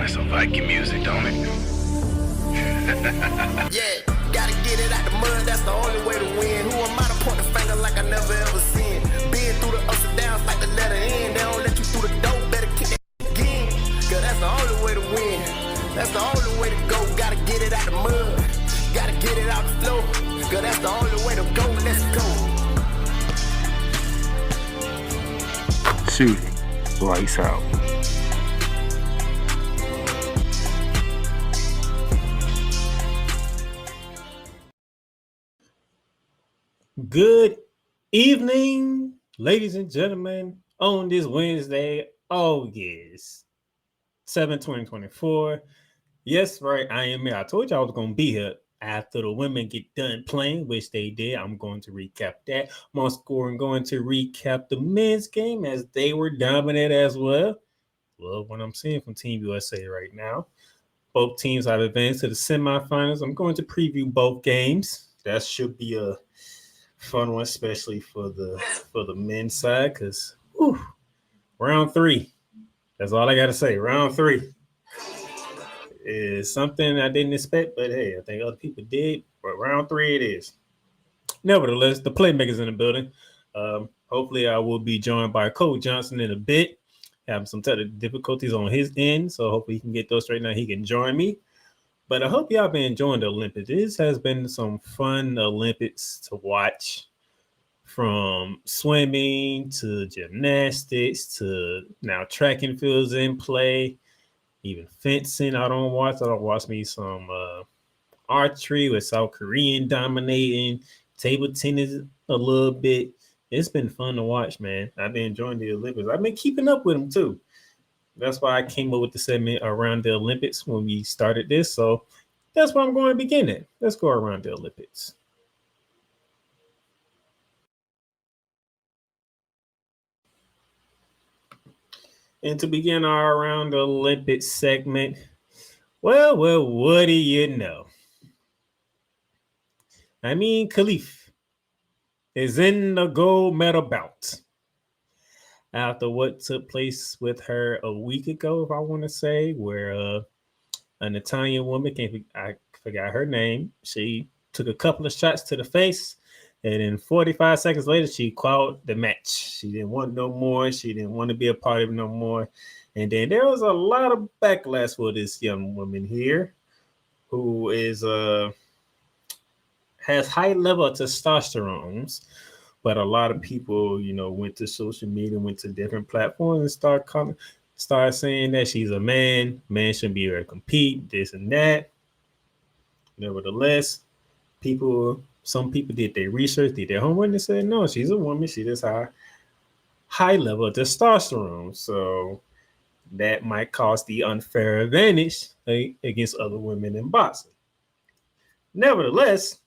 That's some Viking music, don't it? Yeah, gotta get it out the mud, that's the only way to win. Who am I to point the finger like I never ever seen? Been through the ups and downs like the letter N. They don't let you through the door, better kick that again. Cause that's the only way to win. That's the only way to go. Gotta get it out the mud, gotta get it out the flow. Cause that's the only way to go, let's go. Shooting, lights out. Good evening, ladies and gentlemen, on this Wednesday, August 7, 2024. Yes, right, I am here. I told you I was going to be here after the women get done playing, which they did. I'm going to recap that. I'm on score and going to recap the men's game as they were dominant as well. Love what I'm seeing from Team USA right now. Both teams have advanced to the semifinals. I'm going to preview both games. That should be a fun one, especially for the men's side, because round 3. That's all I got to say. Round 3 is something I didn't expect, but hey, I think other people did. But round 3 it is. Nevertheless, the playmakers in the building. Hopefully, I will be joined by Coach Johnson in a bit. Having some technical difficulties on his end, so hopefully he can get those straightened out. He can join me. But I hope y'all been enjoying the Olympics. This has been some fun Olympics to watch, from swimming to gymnastics to now track and fields in play, even fencing. I don't watch me some archery with South Korean dominating, table tennis a little bit. It's been fun to watch, man. I've been enjoying the Olympics. I've been keeping up with them too. That's why I came up with the segment around the Olympics when we started this. So that's where I'm going to begin at. Let's go around the Olympics. And to begin our around the Olympics segment, well, what do you know? I mean, Khalif is in the gold medal bout after what took place with her a week ago, if I want to say, where an Italian woman, I forgot her name, she took a couple of shots to the face, and then 45 seconds later, she quelled the match. She didn't want no more. She didn't want to be a part of it no more. And then there was a lot of backlash for this young woman here, who is has high level of testosterone. But a lot of people, went to social media, went to different platforms, and start saying that she's a man. Man shouldn't be able to compete, this and that. Nevertheless, some people did their research, did their homework, and said, no, she's a woman. She just high level of testosterone. So that might cause the unfair advantage against other women in boxing. Nevertheless,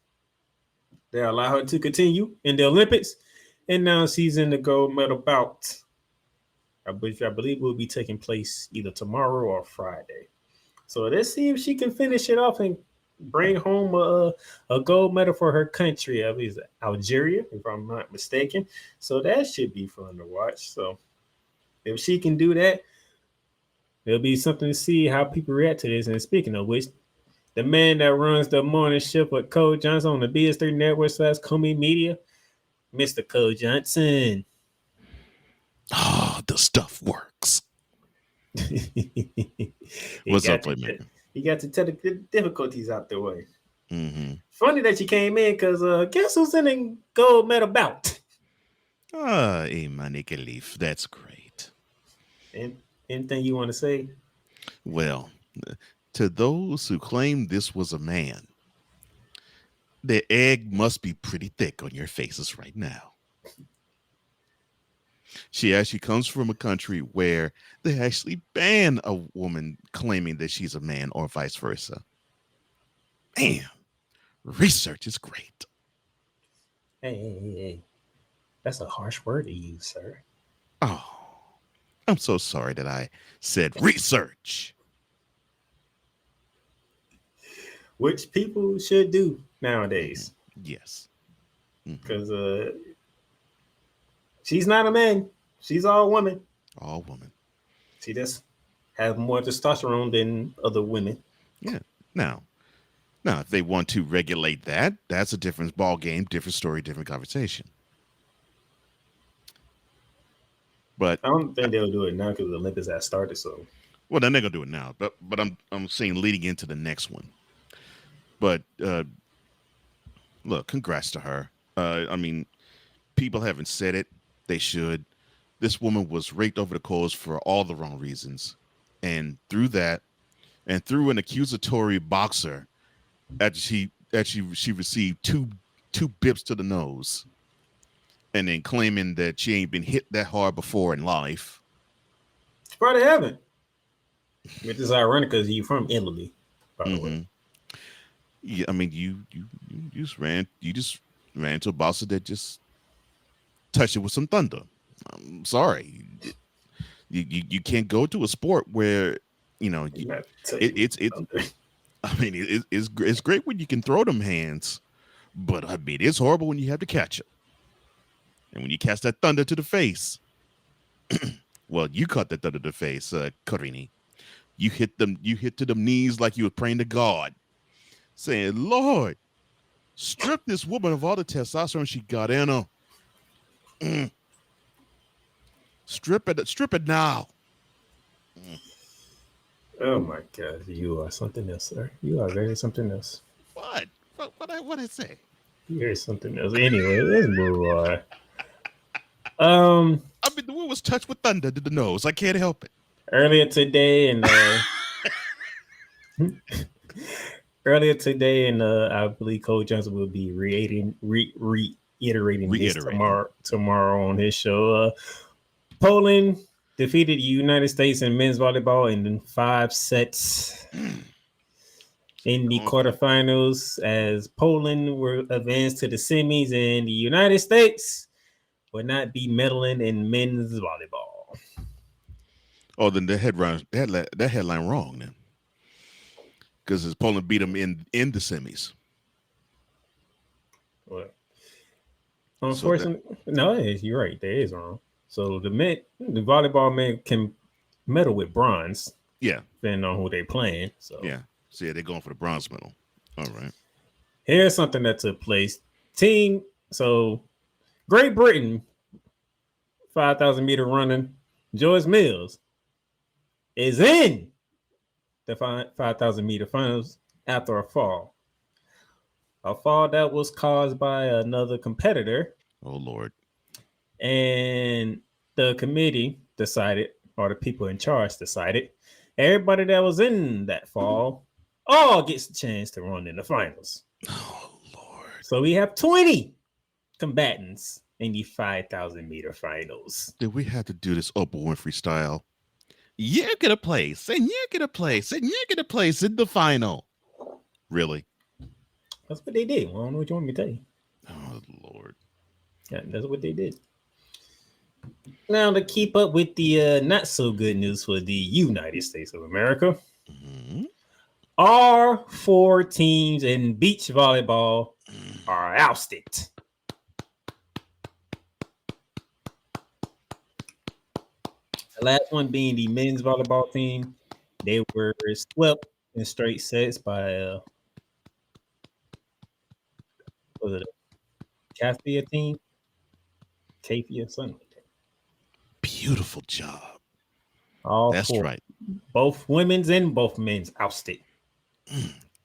they allow her to continue in the Olympics, and now she's in the gold medal bout, which I believe will be taking place either tomorrow or Friday. So let's see if she can finish it off and bring home a gold medal for her country. I believe it's Algeria, if I'm not mistaken. So that should be fun to watch. So if she can do that, there'll be something to see how people react to this. And speaking of which, the man that runs the morning shift with Coach Johnson on the BS3 Network / Comey Media, Mr. Coach Johnson. The stuff works. What's up, Playmaker? You got to tell the difficulties out the way. Mm-hmm. Funny that you came in, because guess who's in the gold medal bout? Imani Khalif. That's great. And anything you want to say? Well, to those who claim this was a man, the egg must be pretty thick on your faces right now. She actually comes from a country where they actually ban a woman claiming that she's a man or vice versa. Damn, research is great. Hey. That's a harsh word to use, sir. Oh, I'm so sorry that I said research. Which people should do nowadays. Yes. Because she's not a man. She's all woman. All woman. She just have more testosterone than other women. Yeah. Now, now, if they want to regulate that, that's a different ball game, different story, different conversation. But I don't think they'll do it now because the Olympics have started. So well, they're not gonna do it now. But I'm saying leading into the next one. But look, congrats to her. I mean, people haven't said it. They should. This woman was raked over the coals for all the wrong reasons, and through that, and through an accusatory boxer, she received two bips to the nose, and then claiming that she ain't been hit that hard before in life. probably haven't. Which is ironic because he's from Italy, by the way. Mm-hmm. Yeah, I mean, you just ran into a boxer that just touched it with some thunder. I'm sorry, you can't go to a sport where you know I'm not it, touching it's it. thunder. I mean, it's great when you can throw them hands, but I mean, it's horrible when you have to catch it. And when you catch that thunder to the face, well, you caught that thunder to the face, Carini. You hit to them knees like you were praying to God, saying, Lord, strip this woman of all the testosterone she got in her. Mm. Strip it now. Mm. Oh my God, you are something else, sir. You are very something else. What? What I say? You're something else. Anyway, let's move on. Um, I mean, the woman was touched with thunder to the nose. I can't help it. earlier today, and earlier today, and I believe Cole Johnson will be reiterating this Reiterating. tomorrow on his show. Poland defeated the United States in men's volleyball in 5 sets in the Going for it. quarterfinals as Poland were advanced to the semis, and the United States would not be medaling in men's volleyball. Oh, then the headline that headline wrong then, because Poland beat them in the semis. Well, So that unfortunately, no, you're right. That is wrong. So the volleyball men can medal with bronze, yeah, depending on who they playing. So yeah. So yeah, they're going for the bronze medal. All right. here's something that took place. Team. So Great Britain, 5,000 meter running. Joyce Mills is in the 5,000 meter finals after a fall. A fall that was caused by another competitor, Oh Lord. and the committee decided, or the people in charge decided, everybody that was in that fall all gets a chance to run in the finals. Oh Lord. So we have 20 combatants in the 5,000 meter finals. Did we have to do this Oprah Winfrey style? You get a place, and you get a place, and you get a place in the final. Really? That's what they did. I don't know what you want me to tell you. Oh Lord. Yeah, that's what they did. Now, to keep up with the not so good news for the United States of America, Mhm. our 4 teams in beach volleyball are ousted. The last one being the men's volleyball team. They were swept in straight sets by was it a Cathia team? Cathia, something like that. Beautiful job. All That's four, right. both women's and both men's ousted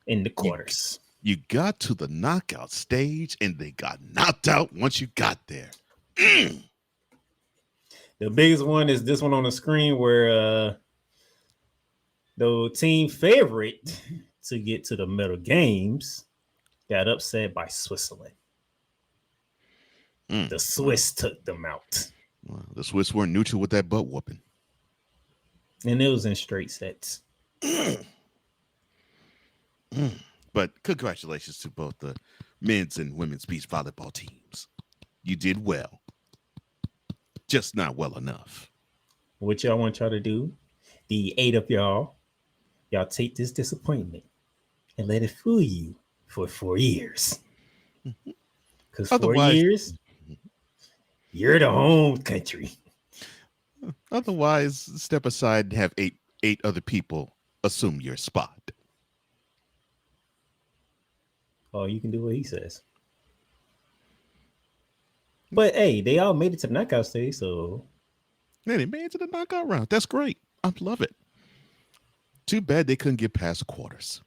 in the You quarters. you got to the knockout stage, and they got knocked out once you got there. Mm. The biggest one is this one on the screen where the team favorite to get to the medal games got upset by Switzerland. Mm. The Swiss took them out. Well, the Swiss weren't neutral with that butt whooping. And it was in straight sets. Mm. But congratulations to both the men's and women's beach volleyball teams. You did well, just not well enough. What y'all want y'all to do? The 8 of y'all take this disappointment and let it fool you for 4 years. Because 4 Otherwise, years, you're the home country. otherwise, step aside and have 8 other people assume your spot. Oh, you can do what he says. But hey, they all made it to the knockout stage, so Man, they made it to the knockout round. That's great. I love it. Too bad they couldn't get past the quarters.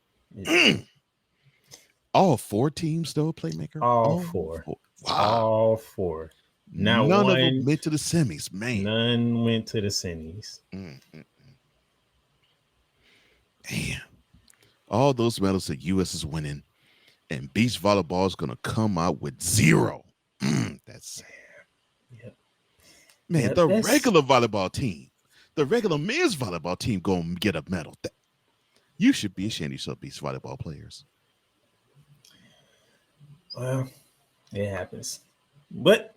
All 4 teams, though, Playmaker? all All four. 4. Wow. All four. Not None of them one, made to the semis, man. none went to the semis. Damn. All those medals that U.S. is winning, and beach volleyball is going to come out with 0. That's sad. Yep. Man, Yep, the that's- regular volleyball team, the regular men's volleyball team going to get a medal. You should be ashamed of yourself, beach volleyball players. Well, it happens. But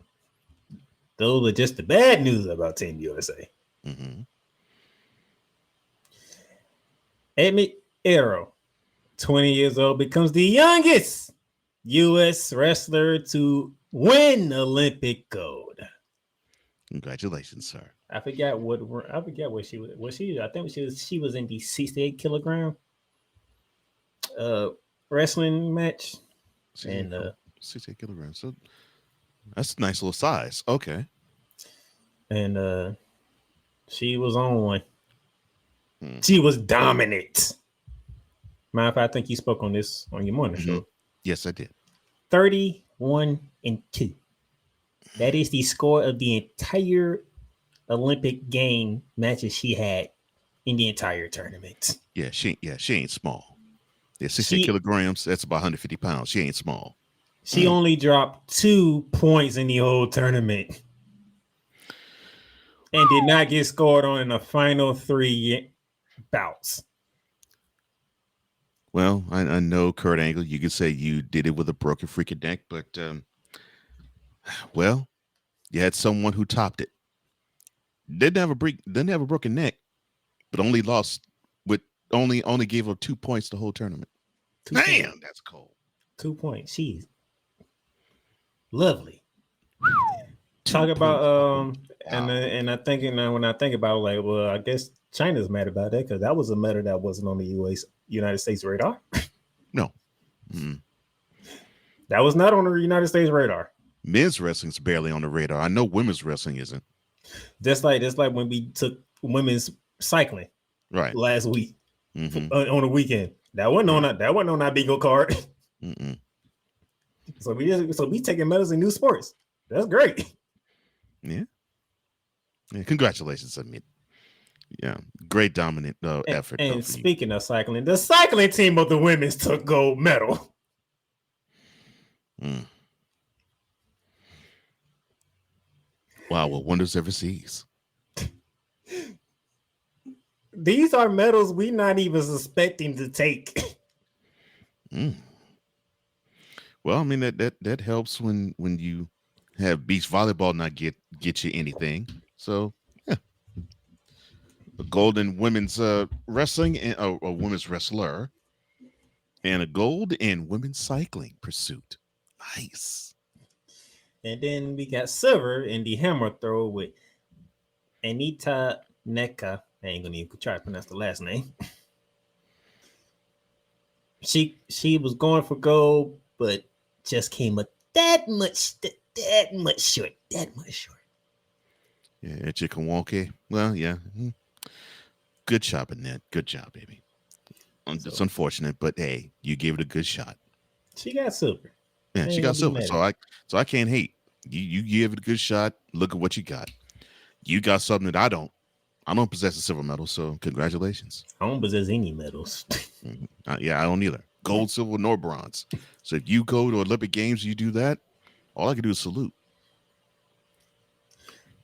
those are just the bad news about Team USA. Mm-hmm. Emmett Arrow, 20 years old, becomes the youngest U.S. wrestler to win Olympic gold. Congratulations, sir. I forgot what she was. I think she was in the 68 kilogram wrestling match. 68 kilograms. So that's a nice little size. Okay. And she was on one. She was dominant. Matter of fact, I think you spoke on this on your morning show. Yes, I did. 31-2. That is the score of the entire Olympic game matches she had in the entire tournament. Yeah, she ain't small. Yeah, 68 kilograms. That's about 150 pounds. She ain't small. She only dropped 2 points in the whole tournament, and did not get scored on in the final 3 bouts. Well, I know, Kurt Angle, you could say you did it with a broken freaking neck, but well, you had someone who topped it. Didn't have a broken neck, but only lost with only gave up 2 points the whole tournament. Damn, that's cold. 2 points. She's lovely. Talk about and I think when I think about like, well, I guess China's mad about that because that was a matter that wasn't on the United States radar. No. That was not on the United States radar. Men's wrestling's barely on the radar. I know women's wrestling isn't. Just like when we took women's cycling last week on the weekend. That wasn't on our bingo card. So we taking medals in new sports. That's great. Yeah. Congratulations, Amit. Yeah, great dominant effort. And speaking of cycling, the cycling team of the women's took gold medal. Wow, what wonders ever sees. These are medals we not even suspecting to take. Well, I mean that helps when you have beach volleyball not get you anything. So yeah, a gold in women's wrestling and a women's wrestler, and a gold in women's cycling pursuit. Nice. And then we got silver in the hammer throw with Anita Neka. I ain't gonna even try to pronounce the last name. She was going for gold, but just came up that much short. Yeah, Chikawonke. Well, yeah. Good job, Annette. Good job, baby. It's unfortunate, but hey, you gave it a good shot. She got silver. Yeah, she got silver. So I can't hate. You give it a good shot. Look at what you got. You got something that I don't. I don't possess a silver medal, so congratulations. I don't possess any medals. Yeah, I don't either. Gold, silver, nor bronze. So if you go to Olympic Games, you do that, all I can do is salute.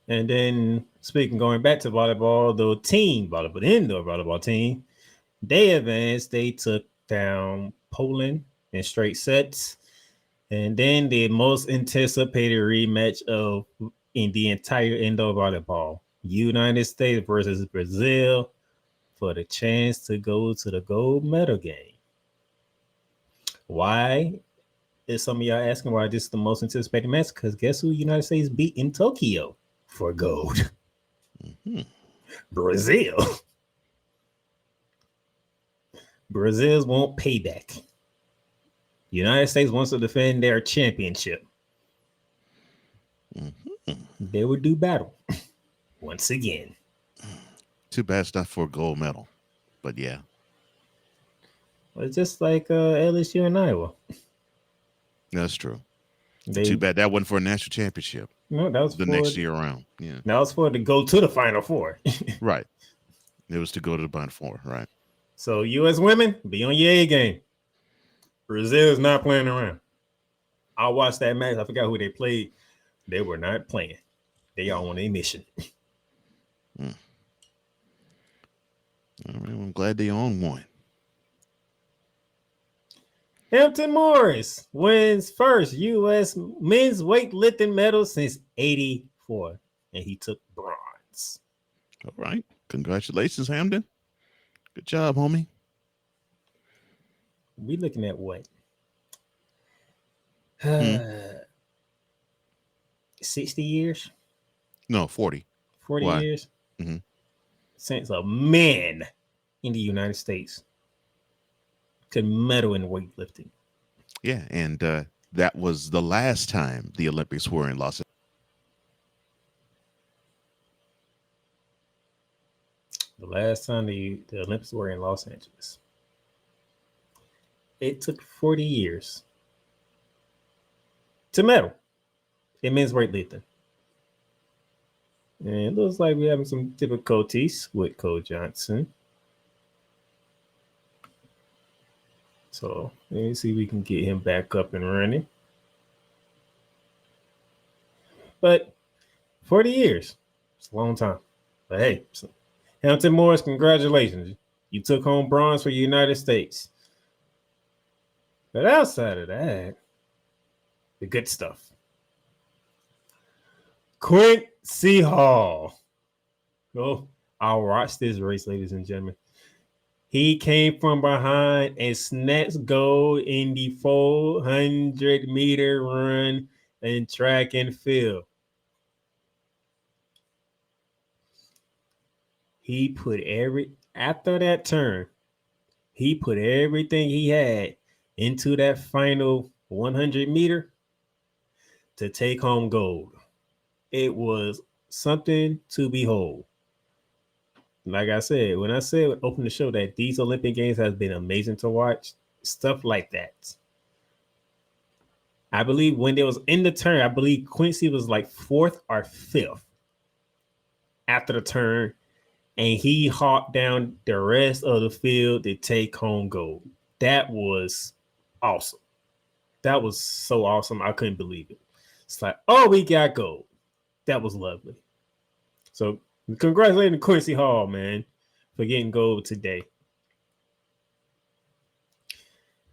And then going back to volleyball, the indoor volleyball team, they advanced. They took down Poland in straight sets. And then the most anticipated rematch in the entire indoor volleyball, United States versus Brazil, for the chance to go to the gold medal game. Why is some of y'all asking why this is the most anticipated match? Because guess who United States beat in Tokyo for gold? Brazil. Brazil's won't pay back. United States wants to defend their championship. Mm-hmm. They would do battle once again. Too bad it's not for a gold medal. But yeah. It's just like LSU and Iowa. That's true. They Too bad that wasn't for a national championship no, that was the for next year around. Yeah. that was for to go to the Final Four. Right. It was to go to the Final Four. Right. So U.S. women, be on your A game. Brazil is not playing around. I watched that match. I forgot who they played. They were not playing. They all on a mission. All right. Well, I'm glad they own one. Hampton Morris wins first U.S. men's weightlifting medal since '84, and he took bronze. All right. Congratulations, Hamden. Good job, homie. We looking at what? 60 years? No, 40. 40 Why? years? Mhm. Since a man in the United States could medal in weightlifting. Yeah. And that was the last time the Olympics were in Los Angeles. The last time the Olympics were in Los Angeles. It took 40 years to medal in men's weightlifting. And it looks like we're having some difficulties with Cole Johnson. So let me see if we can get him back up and running. But 40 years, it's a long time. But hey, Hampton Morris, congratulations. You took home bronze for the United States. But outside of that, the good stuff. Quincy Hall. Oh, I'll watch this race, ladies and gentlemen. He came from behind and snatched gold in the 400-meter run in track and field. He put after that turn, he put everything he had into that final 100-meter to take home gold. It was something to behold. Like I said, when I said open the show that these Olympic Games has been amazing to watch, stuff like that. I believe when there was in the turn, I believe Quincy was like fourth or fifth after the turn, and he hawked down the rest of the field to take home gold. That was awesome. That was so awesome. I couldn't believe it. It's like, oh, we got gold. That was lovely. So congratulations, Quincy Hall, man, for getting gold today.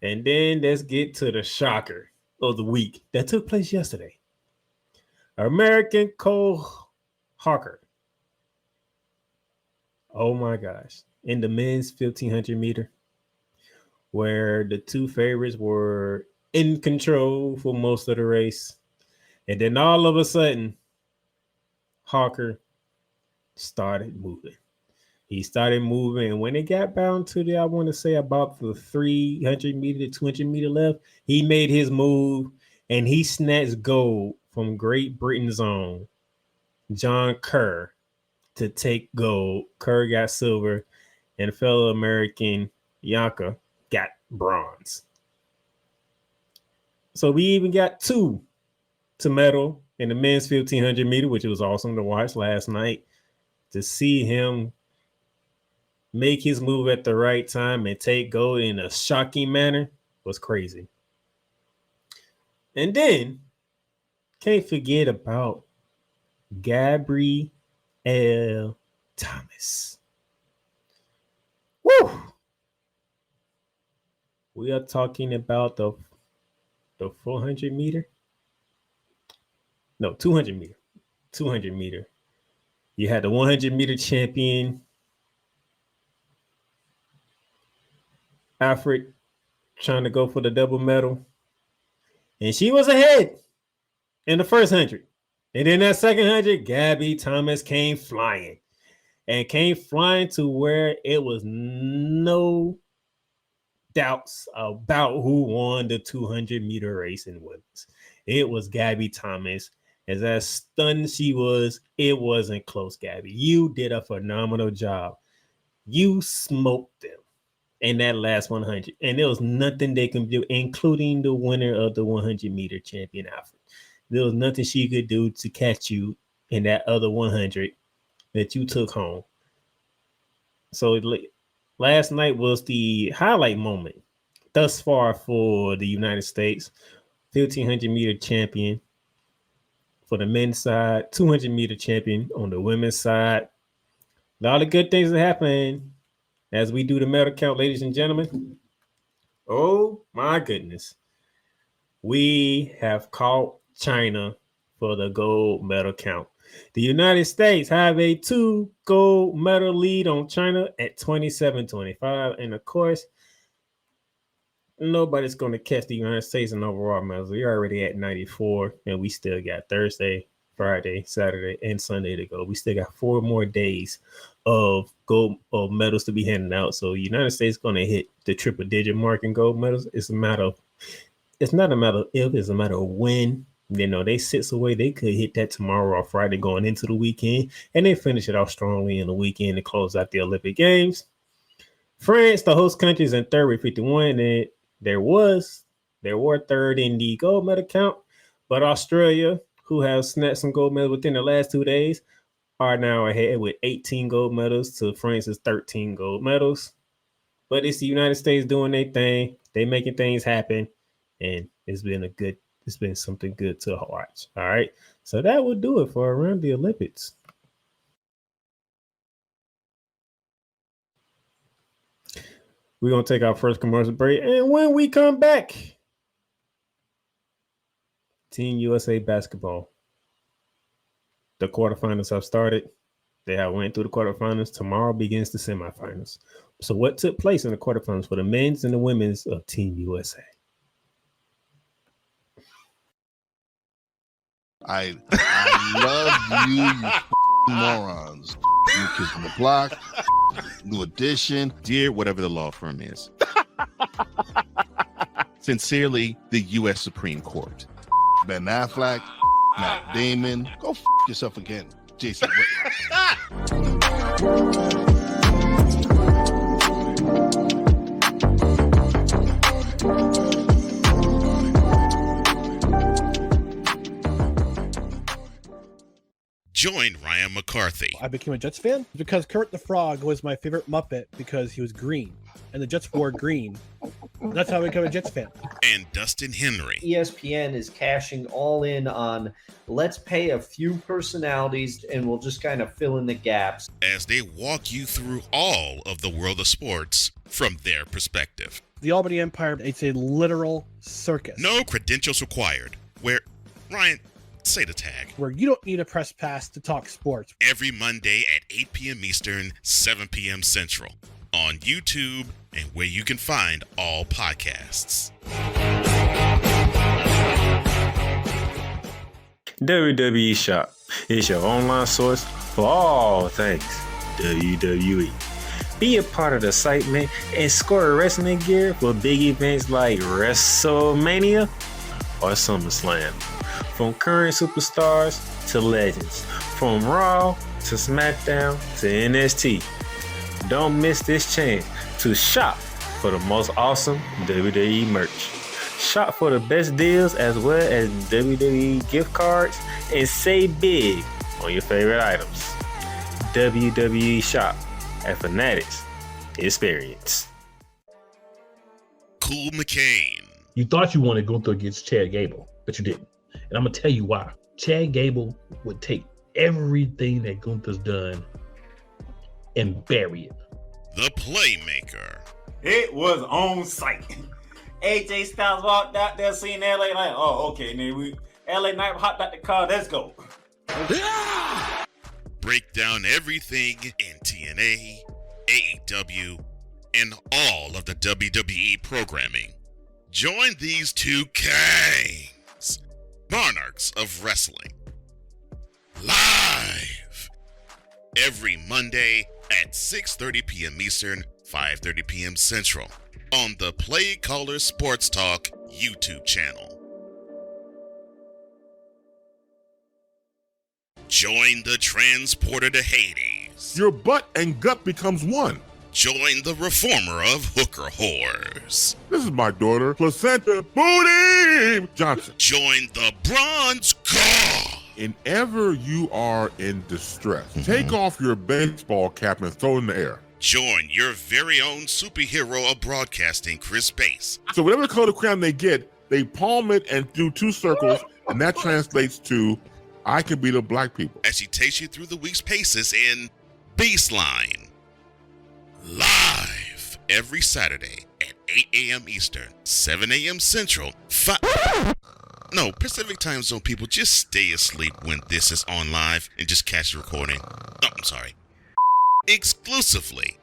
And then let's get to the shocker of the week that took place yesterday. American Cole Hawker. Oh my gosh. In the men's 1500 meter, where the two favorites were in control for most of the race. And then all of a sudden, Hawker started moving. He started moving, and when it got down to I want to say about the 300 meter to 200 meter left, he made his move, and he snatched gold from Great Britain's own John Kerr to take gold. Kerr got silver, and fellow American Yanka got bronze. So we even got two to medal in the men's 1500 meter, which was awesome to watch last night. To see him make his move at the right time and take gold in a shocking manner was crazy. And then, can't forget about Gabrielle Thomas. Woo! We are talking about the 400 meter. No, 200 meter. 200 meter. You had the 100 meter champion, Alfred, trying to go for the double medal. And she was ahead in the first 100. And then that second 100, Gabby Thomas came flying. And came flying to where it was no doubts about who won the 200-meter race in women's. It was Gabby Thomas. As stunned she was, it wasn't close, Gabby. You did a phenomenal job. You smoked them in that last 100, and there was nothing they could do, including the winner of the 100-meter champion, Alfred. There was nothing she could do to catch you in that other 100 that you took home. So last night was the highlight moment thus far for the United States. 1,500-meter champion for the men's side, 200-meter champion on the women's side. A lot of good things are happening as we do the medal count, ladies and gentlemen. Oh, my goodness. We have caught China for the gold medal count. The United States have a 2 gold medal lead on China at 27-25. And of course, nobody's going to catch the United States in overall medals. We're already at 94, and we still got Thursday, Friday, Saturday, and Sunday to go. We still got 4 more days of gold medals to be handed out. So the United States is going to hit the triple-digit mark in gold medals. It's not a matter of if, it's a matter of when. You know, they 6 away. They could hit that tomorrow or Friday going into the weekend, and they finish it off strongly in the weekend to close out the Olympic Games. France, the host country, is in third with 51, and there were third in the gold medal count, but Australia, who have snapped some gold medals within the last 2 days, are now ahead with 18 gold medals to France's 13 gold medals. But it's the United States doing their thing. They making things happen, and it's been something good to watch. All right, so that will do it for around the Olympics. We're going to take our first commercial break. And when we come back, Team USA basketball. The quarterfinals have started. They have went through the quarterfinals. Tomorrow begins the semifinals. So what took place in the quarterfinals for the men's and the women's of Team USA? I love you morons. New Kids on the Block, New Edition. Dear whatever the law firm is. Sincerely, the U.S. Supreme Court. Ben Affleck, Matt Damon. Go yourself again, Jason Whitlock. Join Ryan McCarthy. I became a Jets fan because Kurt the Frog was my favorite Muppet because he was green, and the Jets wore green. That's how I became a Jets fan. And Dustin Henry. ESPN is cashing all in on let's pay a few personalities and we'll just kind of fill in the gaps. As they walk you through all of the world of sports from their perspective. The Albany Empire, it's a literal circus. No credentials required. Where, Ryan, say the tag. Where you don't need a press pass to talk sports. Every Monday at 8 p.m. Eastern, 7 p.m. Central. On YouTube and where you can find all podcasts. WWE Shop is your online source for all things WWE. Be a part of the excitement and score wrestling gear for big events like WrestleMania or SummerSlam. From current superstars to legends, from Raw to SmackDown to NXT. Don't miss this chance to shop for the most awesome WWE merch. Shop for the best deals as well as WWE gift cards and save big on your favorite items. WWE Shop at Fanatics Experience. Cool McCain. You thought you wanted Gunther against Chad Gable, but you didn't. And I'm going to tell you why. Chad Gable would take everything that Gunther's done and bury it. The Playmaker. It was on site. AJ Styles walked out there, seen LA Knight. Oh, okay, then LA Knight hopped out the car. Let's go. Break down everything in TNA, AEW, and all of the WWE programming. Join these two kings, monarchs of wrestling, live every Monday at 6:30 p.m. Eastern, 5:30 p.m. Central on the Play Caller Sports Talk YouTube channel. Join the transporter to Hades. Your butt and gut becomes one. Join the reformer of hooker whores. This is my daughter, Placenta Booty Johnson. Join the bronze god. Whenever you are in distress, take off your baseball cap and throw it in the air. Join your very own superhero of broadcasting, Chris Bass. So whatever color crayon they get, they palm it and do 2 circles, and that translates to, I can be the black people. As he takes you through the week's paces in Baseline. Live every Saturday at 8 a.m. Eastern, 7 a.m. Central, Pacific Time Zone people, just stay asleep when this is on live and just catch the recording. Exclusively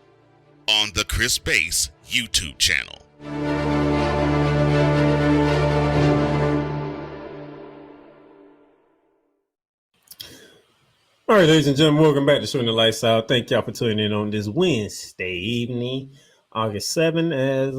on the Chris Bass YouTube channel. All right, ladies and gentlemen, welcome back to Shooting the Lights Out. Thank y'all for tuning in on this Wednesday evening, August 7th, as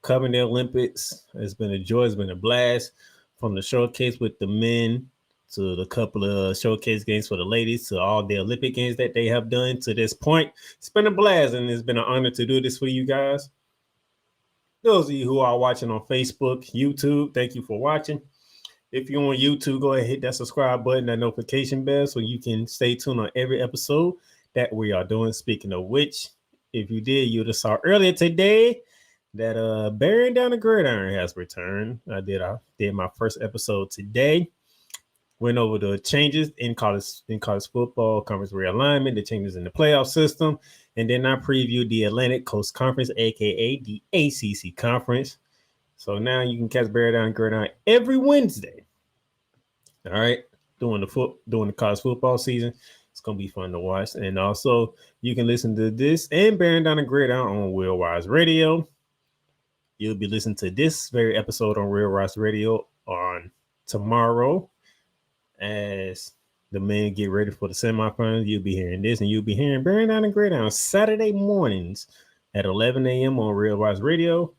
covering the Olympics. It's been a joy. It's been a blast, from the showcase with the men to the couple of showcase games for the ladies to all the Olympic games that they have done to this point. It's been a blast, and it's been an honor to do this for you guys. Those of you who are watching on Facebook, YouTube, thank you for watching. If you're on YouTube, go ahead and hit that subscribe button, that notification bell, so you can stay tuned on every episode that we are doing. Speaking of which, if you did, you just saw earlier today that Bearing Down the Gridiron has returned. I did my first episode today. Went over the changes in college football, conference realignment, the changes in the playoff system, and then I previewed the Atlantic Coast Conference, aka the ACC Conference. So now you can catch Bear Down Gridiron every Wednesday. All right, during the college football season. It's gonna be fun to watch. And also you can listen to this and Bearing Down the Gridiron on Real Wise Radio. You'll be listening to this very episode on Real Wise Radio on tomorrow as the men get ready for the semifinals. You'll be hearing this, and you'll be hearing Bearing Down the Gridiron on Saturday mornings at 11 a.m. on Real Wise Radio.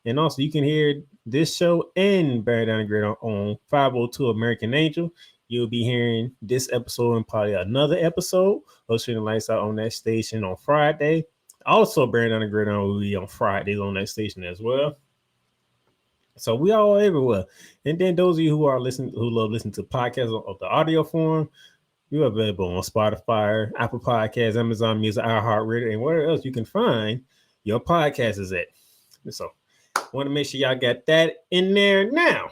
And also, you can hear this show and Bear Down the Gridiron on 502 American Angel. You'll be hearing this episode and probably another episode of Shooting the Lights Out on that station on Friday. Also, Bear Down the Gridiron will be on Fridays on that station as well. So we are all everywhere. And then those of you who love listening to podcasts of the audio form, you're available on Spotify, Apple Podcasts, Amazon Music, iHeartRadio, and where else you can find your podcast is at. So want to make sure y'all got that in there now.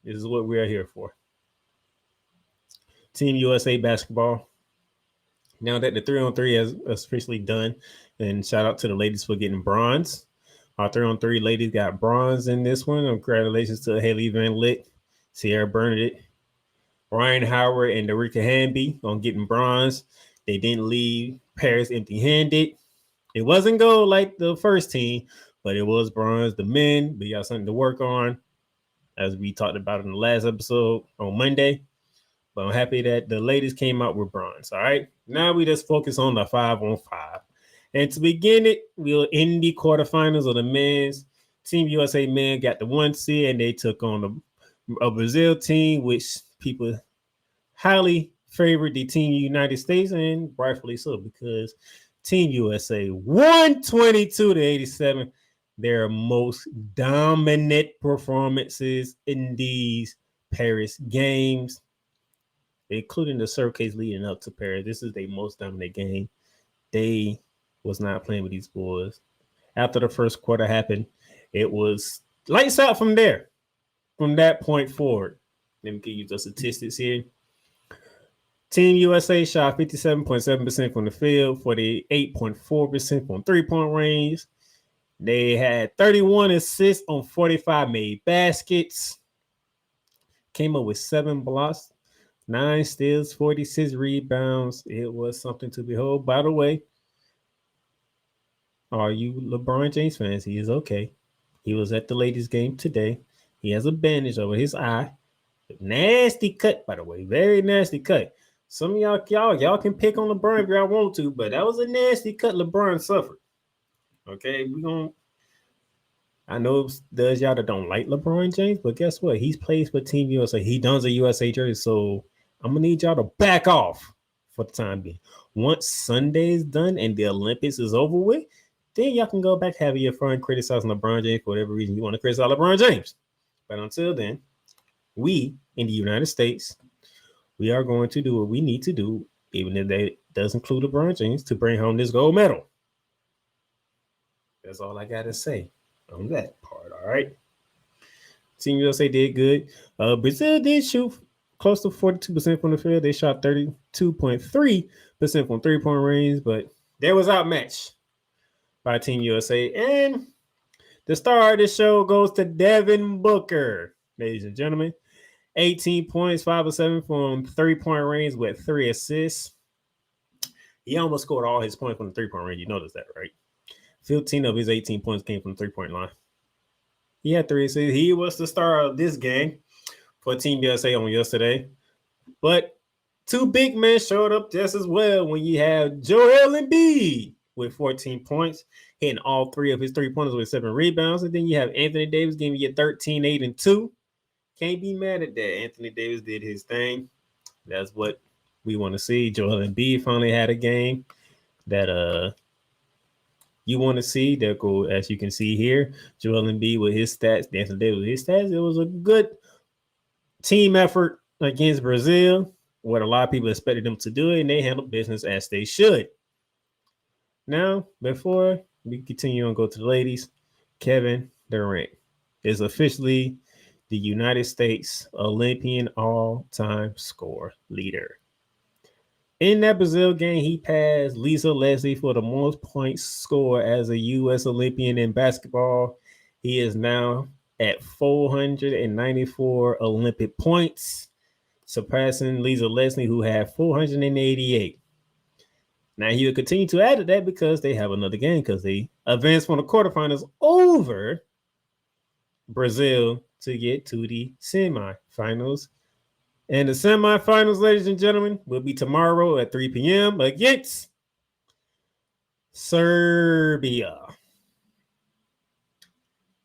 This is what we are here for. Team USA basketball. Now that the 3-on-3 is officially done, and shout out to the ladies for getting bronze. Our 3-on-3 ladies got bronze in this one. Congratulations to Haley Van Lick, Sierra Bernadette, Ryan Howard, and Derica Hamby on getting bronze. They didn't leave Paris empty-handed. It wasn't gold like the first team, but it was bronze. The men, we got something to work on, as we talked about in the last episode on Monday. But I'm happy that the ladies came out with bronze. All right. Now we just focus on the 5-on-5. And to begin it, we'll end the quarterfinals of the men's. Team USA men got the 1 seed, and they took on a Brazil team, which people highly favored the Team United States, and rightfully so, because Team USA 122-87. Their most dominant performances in these Paris games, including the showcase leading up to Paris. This is their most dominant game. They was not playing with these boys. After the first quarter happened, it was lights out from there. From that point forward, let me give you the statistics here. Team USA shot 57.7% from the field, 48.4% from three-point range. They had 31 assists on 45 made baskets. Came up with 7 blocks, 9 steals, 46 rebounds. It was something to behold. By the way, are you LeBron James fans? He is okay. He was at the ladies' game today. He has a bandage over his eye. Nasty cut, by the way. Very nasty cut. Some of y'all can pick on LeBron if y'all want to, but that was a nasty cut LeBron suffered. Okay, I know there's y'all that don't like LeBron James, but guess what? He's plays for Team USA. He dons a USA jersey, so I'm gonna need y'all to back off for the time being. Once Sunday is done and the Olympics is over with, then y'all can go back having your fun criticizing LeBron James for whatever reason you want to criticize LeBron James. But until then, we in the United States, we are going to do what we need to do, even if that does include LeBron James, to bring home this gold medal. That's all I gotta say on that part. All right. Team USA did good. Brazil did shoot close to 42% from the field. They shot 32.3% from 3-point range, but they was outmatched by Team USA. And the star of the show goes to Devin Booker, ladies and gentlemen. 18 points, 5 of 7 from 3-point range with 3 assists. He almost scored all his points from the 3-point range. You noticed that, right? 15 of his 18 points came from the 3-point line. He had 3 assists. He was the star of this game for Team USA on yesterday. But 2 big men showed up just as well when you have Joel Embiid with 14 points, hitting all 3 of his 3-pointers with 7 rebounds. And then you have Anthony Davis giving you 13, 8, and 2. Can't be mad at that. Anthony Davis did his thing. That's what we want to see. Joel Embiid finally had a game that you want to see. That go, as you can see here, Joel Embiid with his stats, Anthony Davis with his stats. It was a good team effort against Brazil, what a lot of people expected them to do, and they handled business as they should. Now, before we continue on, go to the ladies, Kevin Durant is officially the United States Olympian all-time score leader. In that Brazil game, he passed Lisa Leslie for the most points scored as a U.S. Olympian in basketball. He is now at 494 Olympic points, surpassing Lisa Leslie, who had 488. Now, he will continue to add to that because they have another game, because they advanced from the quarterfinals over Brazil to get to the semifinals. And the semifinals, ladies and gentlemen, will be tomorrow at 3 p.m. against Serbia.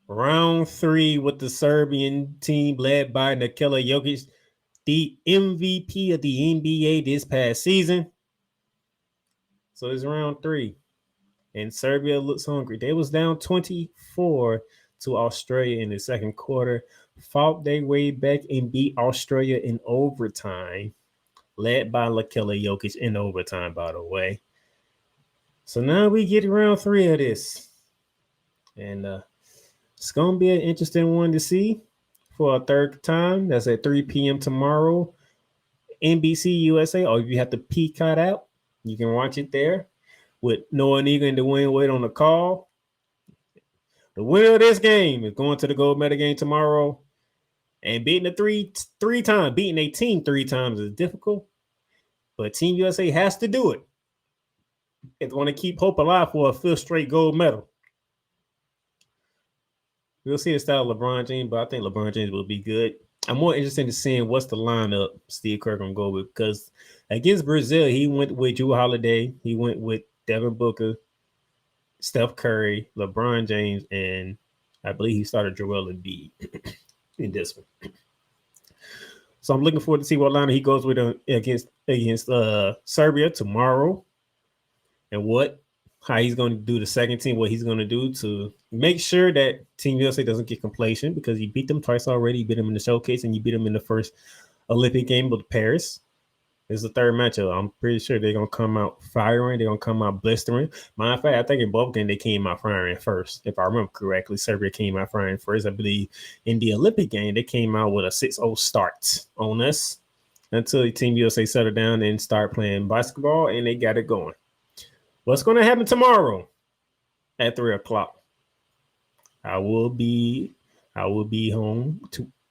Round 3 with the Serbian team led by Nikola Jokic, the MVP of the NBA this past season. So it's round 3. And Serbia looks hungry. They was down 24 to Australia in the second quarter, fought their way back and beat Australia in overtime, led by Nikola Jokic in overtime, by the way. So now we get round 3 of this. And it's going to be an interesting one to see for a third time. That's at 3 p.m. tomorrow. NBC USA, or if you have to peacock out, you can watch it there with Noah Negan and Dwayne Wade on the call. The winner of this game is going to the gold medal game tomorrow. And beating a team 3 times is difficult. But Team USA has to do it if they want to keep hope alive for a 5th straight gold medal. We'll see the style of LeBron James, but I think LeBron James will be good. I'm more interested in seeing what's the lineup Steve Kerr going to go with, because against Brazil, he went with Jrue Holiday. He went with Devin Booker, Steph Curry, LeBron James, and I believe he started Joel Embiid in this one. So I'm looking forward to see what lineup he goes with against Serbia tomorrow, and how he's going to do the second team, what he's going to do to make sure that Team USA doesn't get complacent, because he beat them twice already. He beat them in the showcase, and you beat them in the first Olympic game with Paris. This is the third matchup. I'm pretty sure they're going to come out firing. They're going to come out blistering. Matter of fact, I think in both games they came out firing first. If I remember correctly, Serbia came out firing first. I believe in the Olympic game, they came out with a 6-0 start on us until Team USA settled down and started playing basketball, and they got it going. What's going to happen tomorrow at 3 o'clock? I will be home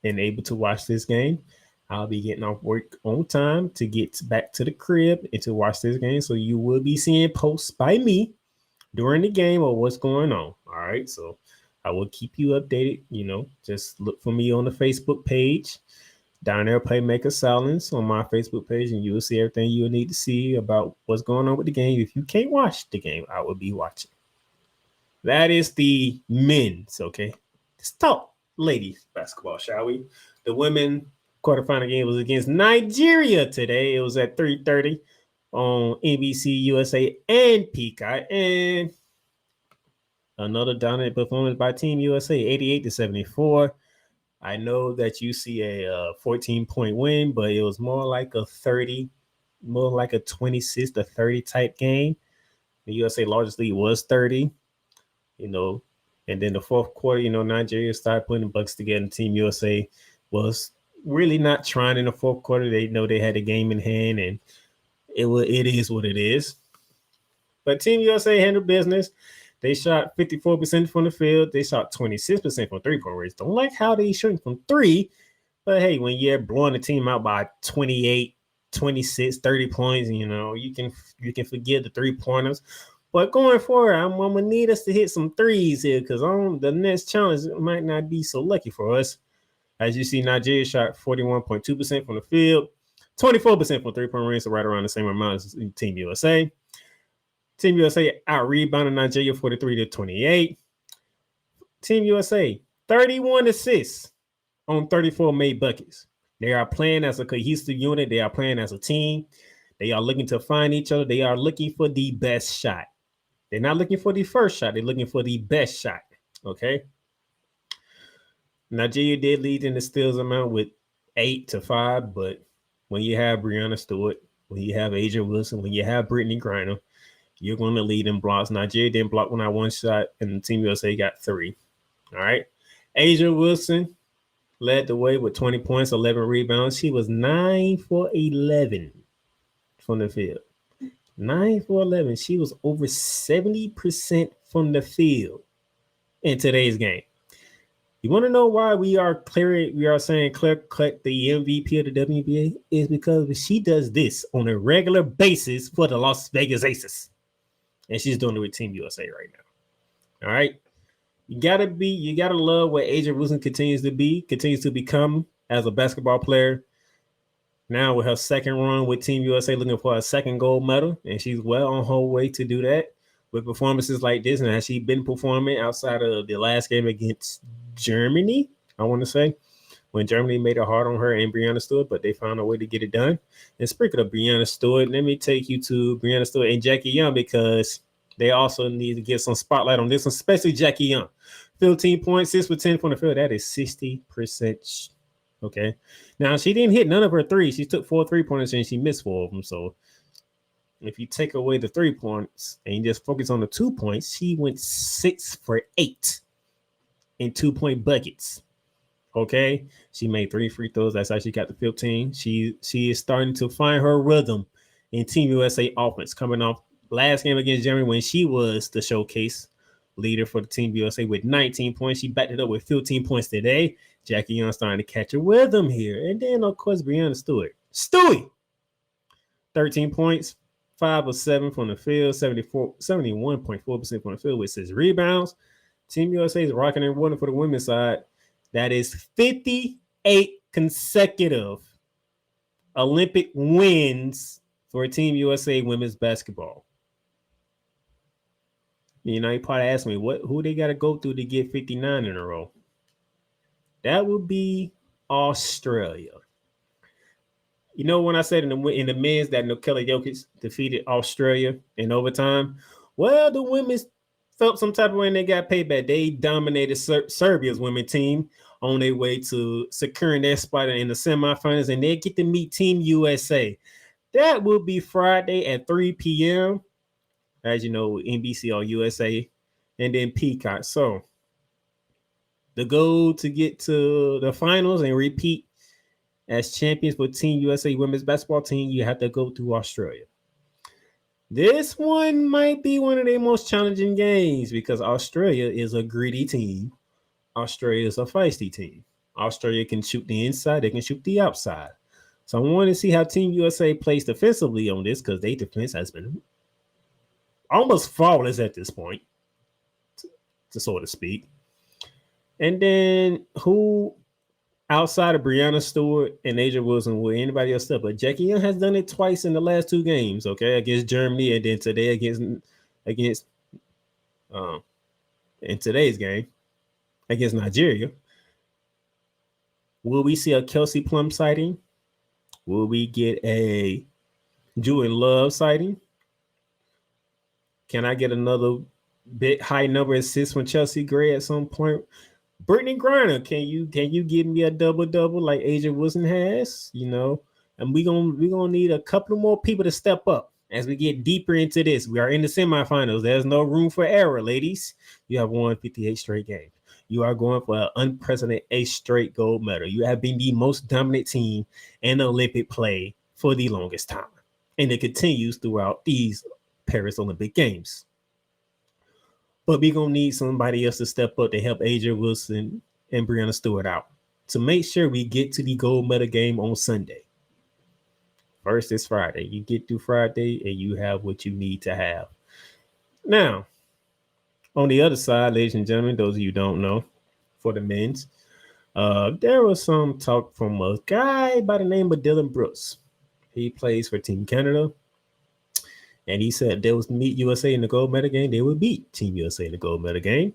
and able to watch this game. I'll be getting off work on time to get back to the crib and to watch this game. So you will be seeing posts by me during the game of what's going on. All right. So I will keep you updated. Just look for me on the Facebook page. Down there, Playmaker Silence on my Facebook page, and you will see everything you will need to see about what's going on with the game. If you can't watch the game, I will be watching. That is the men's. Okay, let's talk ladies basketball, shall we? The women quarterfinal game was against Nigeria today. It was at 3:30 on NBC USA and Peacock, and another dominant performance by Team USA, 88-74. I know that you see a 14-point win, but it was more like a 30, more like a 26-30 type game. The USA largest lead was 30, you know, and then the fourth quarter, Nigeria started putting the bucks together. And Team USA was really not trying in the fourth quarter. They know they had a game in hand, and it is what it is. But Team USA handled business. They shot 54% from the field. They shot 26% from three-point range. Don't like how they shoot from three, but hey, when you're blowing the team out by 28, 26, 30 points, you can forgive the three-pointers. But going forward, I'm gonna need us to hit some threes here because on the next challenge might not be so lucky for us. As you see, Nigeria shot 41.2% from the field, 24% from three-point range, so right around the same amount as Team USA. Team USA out-rebounded Nigeria 43-28. Team USA, 31 assists on 34 made buckets. They are playing as a cohesive unit. They are playing as a team. They are looking to find each other. They are looking for the best shot. They're not looking for the first shot. They're looking for the best shot, okay? Nigeria did lead in the steals amount with 8-5, but when you have Breanna Stewart, when you have Asia Wilson, when you have Brittany Griner, you're going to lead in blocks. Nigeria didn't block when I one shot, and Team USA got 3. All right. Asia Wilson led the way with 20 points, 11 rebounds. She was 9 for 11 from the field. 9 for 11. She was over 70% from the field in today's game. You want to know why we are saying Claire Cut the MVP of the WNBA? Is because she does this on a regular basis for the Las Vegas Aces. And she's doing it with Team USA right now. All right. You gotta love what Asia Wilson continues to become as a basketball player. Now with her second run with Team USA, looking for a second gold medal, and she's well on her way to do that with performances like this. And has she been performing outside of the last game against Germany? I want to say when Germany made it hard on her and Breanna Stewart, but they found a way to get it done. And speaking of Breanna Stewart, let me take you to Breanna Stewart and Jackie Young because they also need to get some spotlight on this one, especially Jackie Young. 15 points, 6 for 10 from the field. That is 60%. Okay. Now, she didn't hit none of her threes. She took 4 3-pointers and she missed 4 of them. So if you take away the 3 points and you just focus on the 2 points, she went 6 for 8 in 2-point buckets. Okay. She made 3 free throws. That's how she got the 15. She is starting to find her rhythm in Team USA offense, coming off last game against Germany when she was the showcase leader for the Team USA with 19 points. She backed it up with 15 points today. Jackie Young starting to catch a rhythm here. And then, of course, Breanna Stewart. Stewie! 13 points, 5 of 7 from the field, 71.4% from the field with 6 rebounds. Team USA is rocking and rolling for the women's side. That is 58 consecutive Olympic wins for Team USA women's basketball. You probably ask me who they got to go through to get 59 in a row. That would be Australia. When I said in the men's that Nikola Jokic defeated Australia in overtime, well, the women felt some type of way and they got payback. They dominated Serbia's women's team on their way to securing their spot in the semifinals, and they get to meet Team USA. That will be Friday at 3 p.m. As you know, NBC or USA, and then Peacock. So the goal to get to the finals and repeat as champions for Team USA women's basketball team, you have to go through Australia. This one might be one of their most challenging games because Australia is a gritty team. Australia is a feisty team. Australia can shoot the inside, they can shoot the outside. So I want to see how Team USA plays defensively on this because their defense has been almost flawless at this point, to so to speak. And then who outside of Breanna Stewart and Asia Wilson will anybody else step? But Jackie Young has done it twice in the last 2 games, okay, against Germany and then today against in today's game against Nigeria. Will we see a Kelsey Plum sighting? Will we get a Julian Love sighting? Can I get another big high number assists from Chelsea Gray at some point? Brittany Griner, can you give me a double like AJ Wilson has? You know, and we gonna need a couple more people to step up as we get deeper into this. We are in the semifinals. There's no room for error, ladies. You have won 58 straight games. You are going for an unprecedented 8 straight gold medal. You have been the most dominant team in Olympic play for the longest time, and it continues throughout these Paris Olympic Games. But we're going to need somebody else to step up to help AJ Wilson and Brianna Stewart out to make sure we get to the gold medal game on Sunday. First is Friday. You get through Friday and you have what you need to have. Now, on the other side, ladies and gentlemen, those of you who don't know, for the men's, there was some talk from a guy by the name of Dylan Brooks. He plays for Team Canada. And he said they was meet USA in the gold medal game. They would beat Team USA in the gold medal game.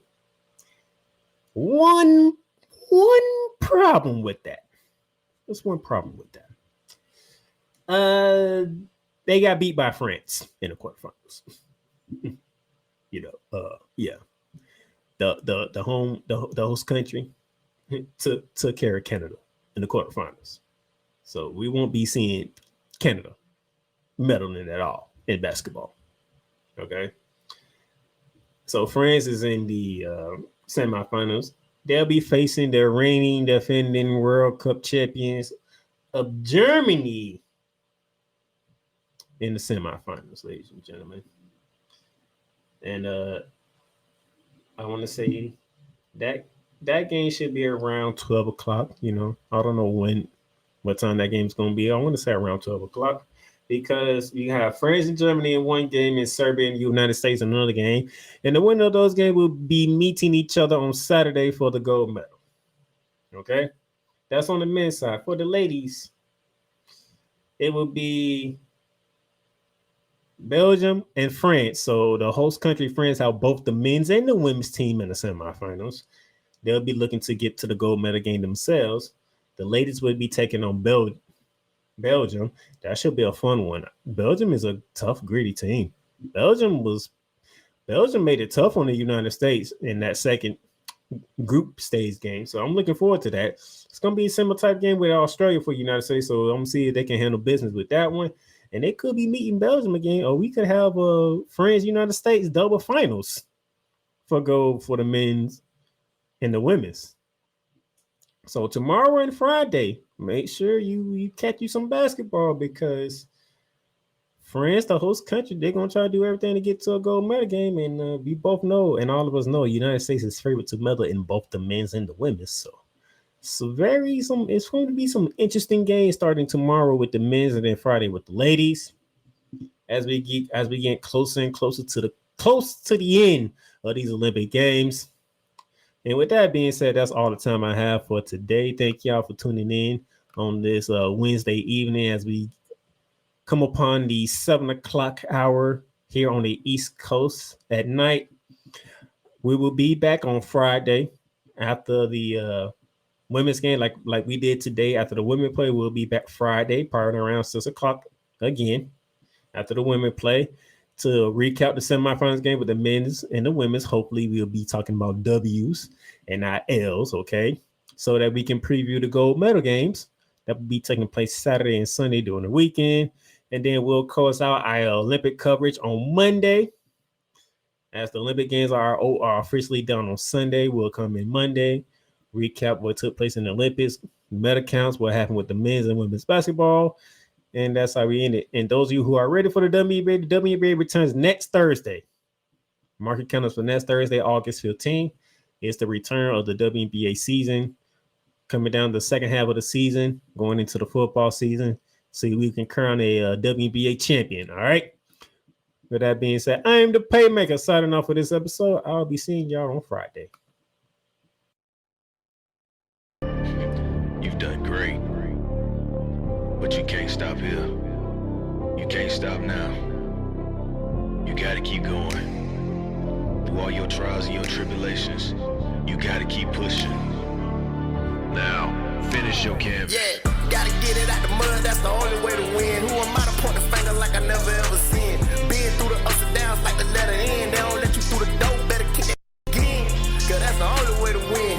One problem with that. There's one problem with that. They got beat by France in the quarterfinals. Yeah. The host country took care of Canada in the quarterfinals. So we won't be seeing Canada medaling at all in basketball. Okay. So France is in the semifinals. They'll be facing the reigning defending World Cup champions of Germany in the semifinals, ladies and gentlemen. And I want to say that game should be around 12 o'clock. You know, I don't know what time that game's going to be. I want to say around 12 o'clock. Because you have France and Germany in one game and Serbia and the United States in another game. And the winner of those games will be meeting each other on Saturday for the gold medal. Okay? That's on the men's side. For the ladies, it will be Belgium and France. So the host country, France, have both the men's and the women's team in the semifinals. They'll be looking to get to the gold medal game themselves. The ladies will be taking on Belgium. That should be a fun one. Belgium is a tough, gritty team. Belgium made it tough on the United States in that second group stage game. So I'm looking forward to that. It's going to be a similar type game with Australia for the United States. So I'm going to see if they can handle business with that one. And they could be meeting Belgium again, or we could have France, United States double finals for gold for the men's and the women's. So tomorrow and Friday, make sure you catch you some basketball because France, the host country, they're going to try to do everything to get to a gold medal game. And we both know, and all of us know, the United States is favored to medal in both the men's and the women's. So it's going to be some interesting games starting tomorrow with the men's and then Friday with the ladies. As we get closer and closer to the end of these Olympic Games. And with that being said, that's all the time I have for today. Thank y'all for tuning in on this Wednesday evening as we come upon the 7 o'clock hour here on the East Coast at night. We will be back on Friday after the women's game, like we did today. After the women play, we'll be back Friday, probably around 6 o'clock again after the women play. To recap the semifinals game with the men's and the women's. Hopefully we'll be talking about W's and not L's, okay? So that we can preview the gold medal games that will be taking place Saturday and Sunday during the weekend. And then we'll close out our Olympic coverage on Monday. As the Olympic Games are officially done on Sunday, we'll come in Monday, recap what took place in the Olympics, medal counts, what happened with the men's and women's basketball. And that's how we end it. And those of you who are ready for the WNBA returns next Thursday. Mark your calendars for next Thursday, August 15th. It's the return of the WNBA season. Coming down the second half of the season, going into the football season. So we can crown a WNBA champion. All right. With that being said, I am the Paymaker signing off for this episode. I'll be seeing y'all on Friday. You've done great. But you can't stop here. You can't stop now. You gotta keep going. Through all your trials and your tribulations, you gotta keep pushing. Now, finish your canvas. Yeah, gotta get it out the mud, that's the only way to win. Who am I to point the finger like I never ever seen? Been through the ups and downs like the letter N. They don't let you through the door, better kick that again. Cause that's the only way to win.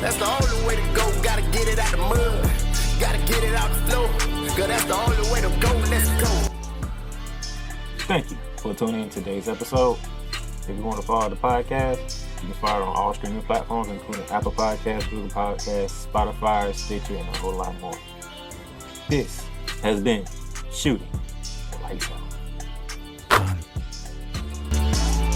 That's the only way to go. Gotta get it out the mud. Gotta get it out the flow. Cause that's the only way to go. Let's go. Thank you for tuning in to today's episode. If you want to follow the podcast, you can follow it on all streaming platforms, including Apple Podcasts, Google Podcasts, Spotify, Stitcher, and a whole lot more. This has been Shooting the Lights Out.